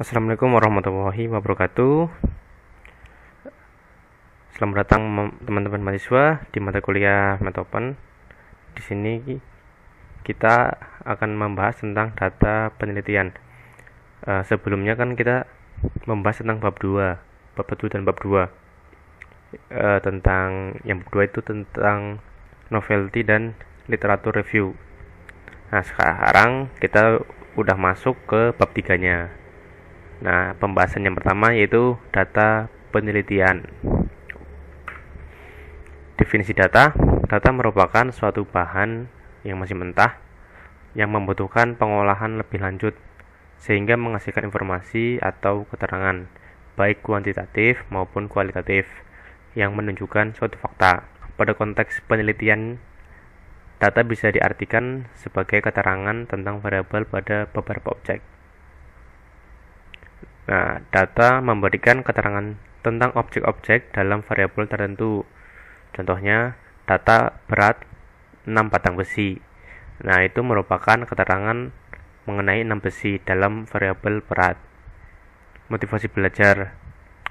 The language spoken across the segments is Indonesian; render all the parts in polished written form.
Assalamualaikum warahmatullahi wabarakatuh. Selamat datang teman-teman mahasiswa di mata kuliah Metopen. Di sini kita akan membahas tentang data penelitian. Sebelumnya kan kita membahas tentang bab 2, bab 1 dan bab 2. Tentang yang bab 2 itu tentang novelty dan literatur review. Nah, sekarang kita udah masuk ke bab 3-nya. Nah, pembahasan yang pertama yaitu data penelitian. Definisi data. Data merupakan suatu bahan yang masih mentah yang membutuhkan pengolahan lebih lanjut sehingga menghasilkan informasi atau keterangan baik kuantitatif maupun kualitatif yang menunjukkan suatu fakta. Pada konteks penelitian, data bisa diartikan sebagai keterangan tentang variabel pada beberapa objek. Nah, data memberikan keterangan tentang objek-objek dalam variabel tertentu. Contohnya, data berat 6 batang besi. Nah, itu merupakan keterangan mengenai 6 besi dalam variabel berat. Motivasi belajar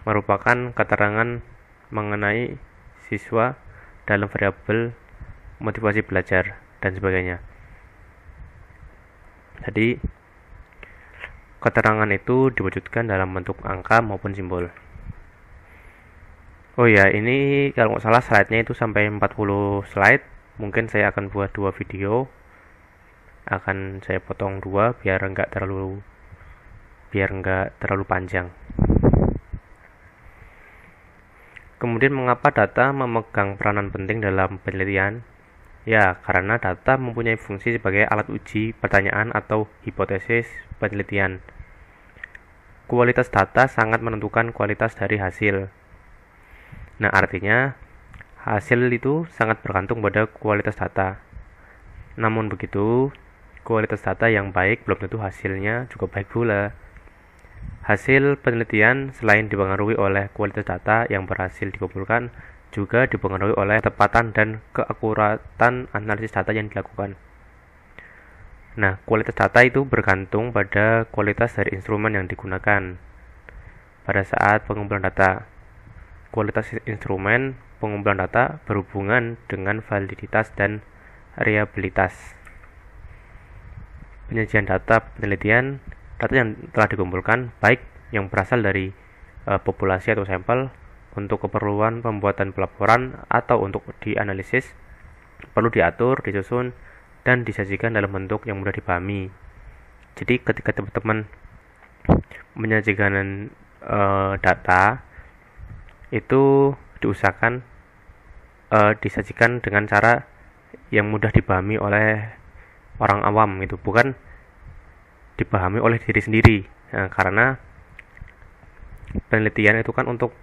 merupakan keterangan mengenai siswa dalam variabel motivasi belajar dan sebagainya. Jadi, keterangan itu diwujudkan dalam bentuk angka maupun simbol. Oh ya, ini kalau nggak salah slide-nya itu sampai 40 slide. Mungkin saya akan buat 2 video. Akan saya potong 2 biar nggak terlalu panjang. Kemudian mengapa data memegang peranan penting dalam penelitian? Ya, karena data mempunyai fungsi sebagai alat uji pertanyaan atau hipotesis penelitian. Kualitas data sangat menentukan kualitas dari hasil. Nah, artinya hasil itu sangat bergantung pada kualitas data. Namun begitu, kualitas data yang baik belum tentu hasilnya juga baik pula. Hasil penelitian selain dipengaruhi oleh kualitas data yang berhasil dikumpulkan, juga dipengaruhi oleh ketepatan dan keakuratan analisis data yang dilakukan. Nah, kualitas data itu bergantung pada kualitas dari instrumen yang digunakan pada saat pengumpulan data. Kualitas instrumen pengumpulan data berhubungan dengan validitas dan reliabilitas. Penyajian data penelitian, data yang telah dikumpulkan, baik yang berasal dari populasi atau sampel, untuk keperluan pembuatan pelaporan atau untuk dianalisis, perlu diatur, disusun, dan disajikan dalam bentuk yang mudah dipahami. Jadi ketika teman-teman menyajikan data, itu diusahakan disajikan dengan cara yang mudah dipahami oleh orang awam, gitu, bukan dipahami oleh diri sendiri. Nah, karena penelitian itu kan untuk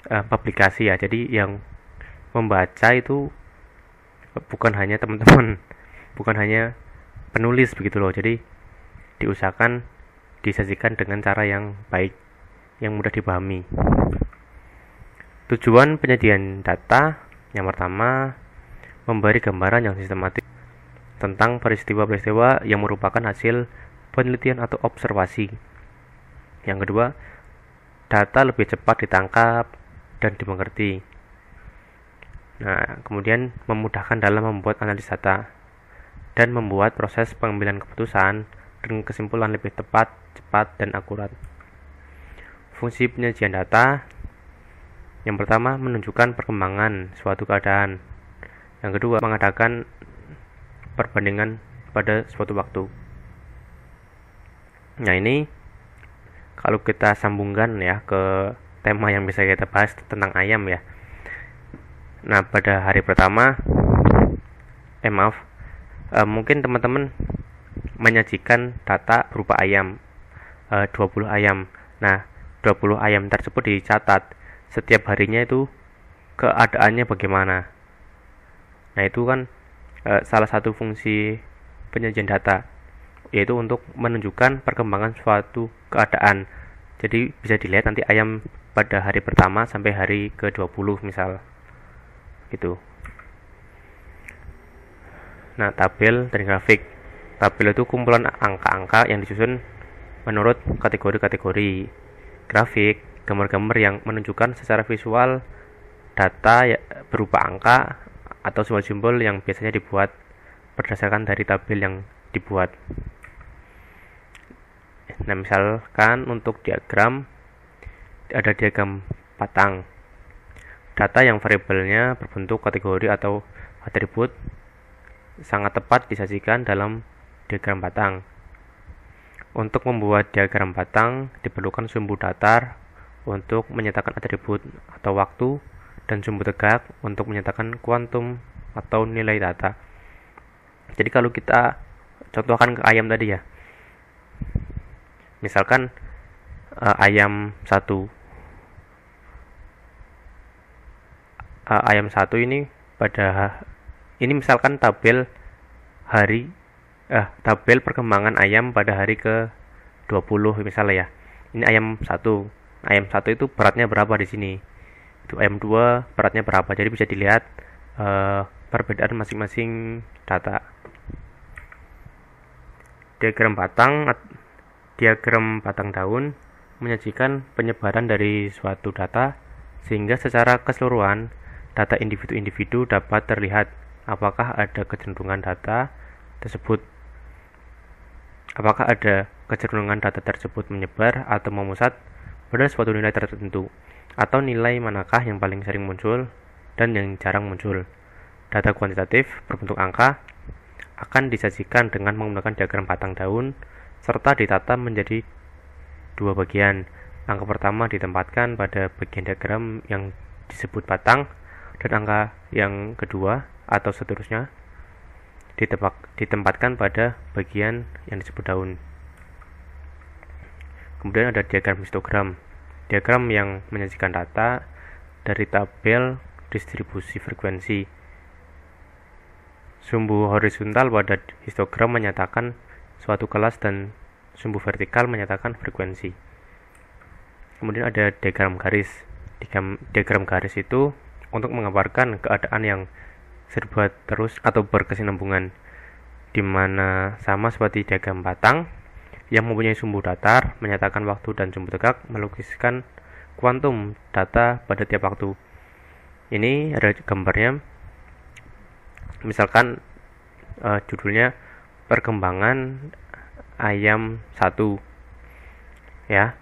publikasi ya, jadi yang membaca itu bukan hanya teman-teman, bukan hanya penulis begitu loh. Jadi diusahakan disajikan dengan cara yang baik, yang mudah dipahami. Tujuan penyajian data yang pertama, memberi gambaran yang sistematis tentang peristiwa-peristiwa yang merupakan hasil penelitian atau observasi. Yang kedua, data lebih cepat ditangkap dan dimengerti. Nah, kemudian memudahkan dalam membuat analisis data dan membuat proses pengambilan keputusan dengan kesimpulan lebih tepat, cepat, dan akurat. Fungsi penyajian data yang pertama, menunjukkan perkembangan suatu keadaan. Yang kedua, mengadakan perbandingan pada suatu waktu. Nah, ini kalau kita sambungkan ya ke tema yang bisa kita bahas tentang ayam ya. Nah, pada hari pertama, mungkin teman-teman menyajikan data berupa ayam, 20 ayam. Nah, 20 ayam tersebut dicatat setiap harinya itu keadaannya bagaimana. Nah, itu kan salah satu fungsi penyajian data, yaitu untuk menunjukkan perkembangan suatu keadaan. Jadi bisa dilihat nanti ayam pada hari pertama sampai hari ke-20 misal gitu. Nah, tabel dan grafik. Tabel itu kumpulan angka-angka yang disusun menurut kategori-kategori. Grafik, gambar-gambar yang menunjukkan secara visual data berupa angka atau simbol-simbol yang biasanya dibuat berdasarkan dari tabel yang dibuat. Nah, misalkan untuk diagram, ada diagram batang. Data yang variabelnya berbentuk kategori atau atribut sangat tepat disajikan dalam diagram batang. Untuk membuat diagram batang diperlukan sumbu datar untuk menyatakan atribut atau waktu dan sumbu tegak untuk menyatakan kuantum atau nilai data. Jadi kalau kita contohkan ke ayam tadi ya, misalkan ayam 1 ini ini misalkan tabel perkembangan ayam pada hari ke 20 misalnya ya. Ini ayam 1 itu beratnya berapa di sini, itu ayam 2 beratnya berapa. Jadi bisa dilihat perbedaan masing-masing data. Diagram batang daun menyajikan penyebaran dari suatu data sehingga secara keseluruhan data individu-individu dapat terlihat apakah ada kecenderungan data tersebut menyebar atau memusat pada suatu nilai tertentu, atau nilai manakah yang paling sering muncul dan yang jarang muncul. Data kuantitatif berbentuk angka akan disajikan dengan menggunakan diagram batang daun serta ditata menjadi dua bagian. Angka pertama ditempatkan pada bagian diagram yang disebut batang, dan angka yang kedua atau seterusnya ditempatkan pada bagian yang disebut daun. Kemudian ada diagram histogram. Diagram yang menyajikan data dari tabel distribusi frekuensi. Sumbu horizontal pada histogram menyatakan suatu kelas dan sumbu vertikal menyatakan frekuensi. Kemudian ada diagram garis. Diagram garis itu untuk menggambarkan keadaan yang serba terus atau berkesinambungan, di mana sama seperti diagram batang yang mempunyai sumbu datar menyatakan waktu dan sumbu tegak melukiskan kuantum data pada tiap waktu. Ini ada gambarnya, misalkan judulnya perkembangan ayam 1 ya.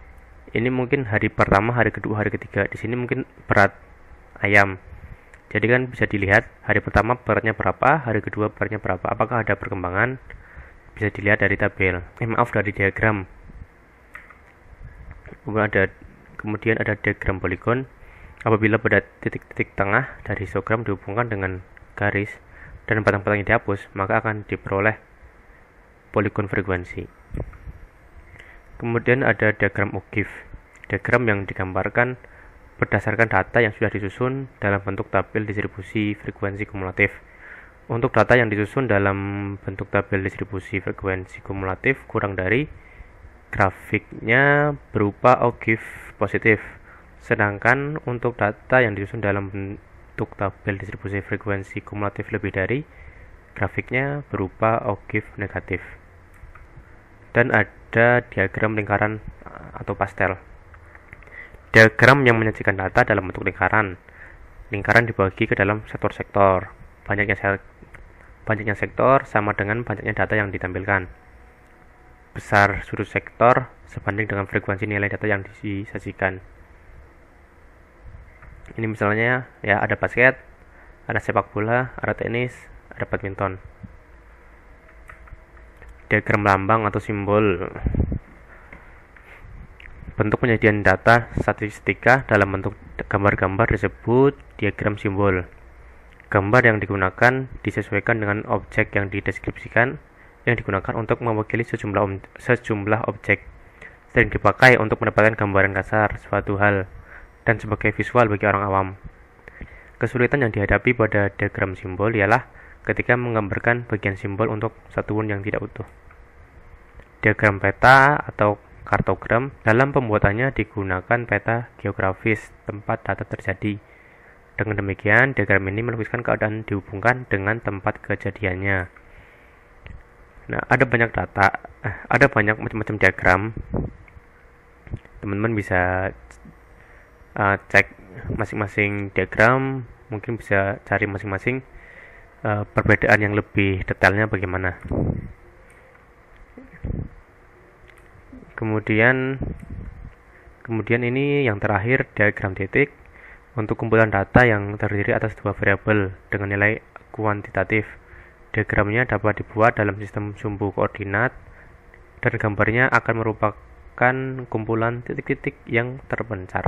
Ini mungkin hari pertama, hari kedua, hari ketiga. Di sini mungkin berat ayam. Jadi kan bisa dilihat hari pertama beratnya berapa, hari kedua beratnya berapa. Apakah ada perkembangan? Bisa dilihat dari tabel. Dari diagram. Kemudian ada diagram poligon. Apabila pada titik-titik tengah dari histogram dihubungkan dengan garis dan batang-batang yang dihapus, maka akan diperoleh poligon frekuensi. Kemudian ada diagram OGIF. Diagram yang digambarkan berdasarkan data yang sudah disusun dalam bentuk tabel distribusi frekuensi kumulatif. Untuk data yang disusun dalam bentuk tabel distribusi frekuensi kumulatif kurang dari, grafiknya berupa OGIF positif. Sedangkan untuk data yang disusun dalam bentuk tabel distribusi frekuensi kumulatif lebih dari, grafiknya berupa OGIF negatif. Dan ada diagram lingkaran atau pastel. Diagram yang menyajikan data dalam bentuk lingkaran. Lingkaran dibagi ke dalam sektor-sektor. Banyaknya sektor sama dengan banyaknya data yang ditampilkan. Besar sudut sektor sebanding dengan frekuensi nilai data yang disajikan. Ini misalnya ya, ada basket, ada sepak bola, ada tenis, ada badminton. Diagram lambang atau simbol. Bentuk penyajian data statistika dalam bentuk gambar-gambar disebut diagram simbol. Gambar yang digunakan disesuaikan dengan objek yang dideskripsikan, yang digunakan untuk mewakili sejumlah objek. Sering dipakai untuk mendapatkan gambaran kasar suatu hal dan sebagai visual bagi orang awam. Kesulitan yang dihadapi pada diagram simbol ialah ketika menggambarkan bagian simbol untuk satuan yang tidak utuh. Diagram peta atau kartogram dalam pembuatannya digunakan peta geografis tempat data terjadi. Dengan demikian, diagram ini melukiskan keadaan dihubungkan dengan tempat kejadiannya. Nah, ada banyak macam-macam diagram. Teman-teman bisa cek masing-masing diagram, mungkin bisa cari masing-masing perbedaan yang lebih detailnya bagaimana. Kemudian ini yang terakhir, diagram titik untuk kumpulan data yang terdiri atas dua variabel dengan nilai kuantitatif. Diagramnya dapat dibuat dalam sistem sumbu koordinat dan gambarnya akan merupakan kumpulan titik-titik yang terpencar.